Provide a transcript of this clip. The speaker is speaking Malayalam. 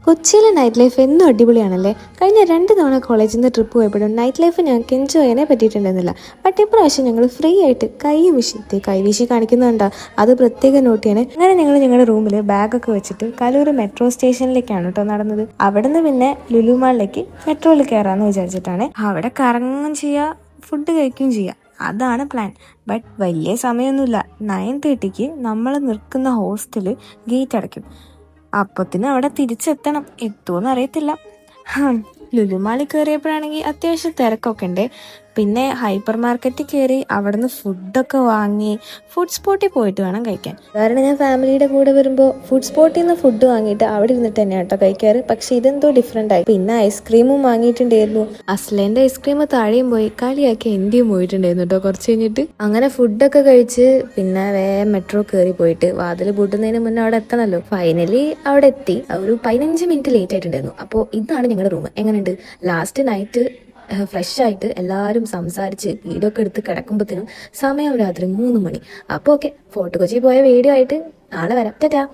കൊച്ചിയിലെ നൈറ്റ് ലൈഫ് എന്നും അടിപൊളിയാണല്ലേ. കഴിഞ്ഞ 2 തവണ കോളേജിൽ നിന്ന് ട്രിപ്പ് പോയപ്പോഴും നൈറ്റ് ലൈഫ് ഞങ്ങൾക്ക് എൻജോയ് ചെയ്യാനേ പറ്റിയിട്ടുണ്ടെന്നില്ല. ബട്ട് ഇപ്രാവശ്യം ഞങ്ങൾ ഫ്രീ ആയിട്ട് കൈവീശി കാണിക്കുന്നുണ്ടോ, അത് പ്രത്യേകം നോട്ട് ചെയ്യണേ. അങ്ങനെ ഞങ്ങൾ ഞങ്ങളുടെ റൂമിൽ ബാഗൊക്കെ വെച്ചിട്ട് കലൂർ മെട്രോ സ്റ്റേഷനിലേക്കാണ് കേട്ടോ നടന്നത്. അവിടെ നിന്ന് പിന്നെ ലുലു മാളിലേക്ക് മെട്രോയിൽ കയറാമെന്ന് വിചാരിച്ചിട്ടാണ്. അവിടെ കറങ്ങുകയും ചെയ്യുക, ഫുഡ് കഴിക്കുകയും ചെയ്യുക, അതാണ് പ്ലാൻ. ബട്ട് വലിയ സമയമൊന്നുമില്ല. 9:30 നമ്മൾ നിൽക്കുന്ന ഹോസ്റ്റല് ഗേറ്റ് അടയ്ക്കും. അപ്പത്തിന് അവിടെ തിരിച്ചെത്തണം. എത്തുമെന്ന് അറിയത്തില്ല. ലുലുമാളിൽ കയറിയപ്പോഴാണെങ്കിൽ അത്യാവശ്യം തിരക്കൊക്കെ ഉണ്ട്. പിന്നെ ഹൈപ്പർ മാർക്കറ്റിൽ കയറി അവിടുന്ന് ഫുഡൊക്കെ വാങ്ങി ഫുഡ് സ്പോട്ടിൽ പോയിട്ട് വേണം കഴിക്കാൻ. കാരണം ഞാൻ ഫാമിലിയുടെ കൂടെ വരുമ്പോൾ ഫുഡ് സ്പോട്ടിൽ നിന്ന് ഫുഡ് വാങ്ങിയിട്ട് അവിടെ ഇരുന്നിട്ട് തന്നെയാണ് കേട്ടോ കഴിക്കാറ്. പക്ഷെ ഇതെന്തോ ഡിഫറെൻ്റ് ആയി. പിന്നെ ഐസ്ക്രീമും വാങ്ങിയിട്ടുണ്ടായിരുന്നു. അസ്ലേൻ്റെ ഐസ്ക്രീം താഴെയും പോയി, കളിയാക്കി എൻ്റെയും പോയിട്ടുണ്ടായിരുന്നു കേട്ടോ കുറച്ച് കഴിഞ്ഞിട്ട്. അങ്ങനെ ഫുഡൊക്കെ കഴിച്ച് പിന്നെ വേഗം മെട്രോ കയറി പോയിട്ട് വാതിൽ പൂട്ടുന്നതിന് മുന്നേ അവിടെ എത്തണമല്ലോ. ഫൈനലി അവിടെ എത്തി. ഒരു 15 മിനിറ്റ് ലേറ്റ് ആയിട്ടുണ്ടായിരുന്നു. അപ്പോൾ ഇതാണ് ഞങ്ങളുടെ റൂം. എങ്ങനെയുണ്ട്? ലാസ്റ്റ് നൈറ്റ് ഫ്രഷ് ആയിട്ട് എല്ലാവരും സംസാരിച്ച് വീഡിയോ ഒക്കെ എടുത്ത് കിടക്കുമ്പോഴത്തേനും സമയം രാത്രി 3 മണി. അപ്പോൾ ഓക്കെ, ഫോർട്ട് കൊച്ചി പോയ വീഡിയോ ആയിട്ട് നാളെ വരാം. ടാറ്റാ.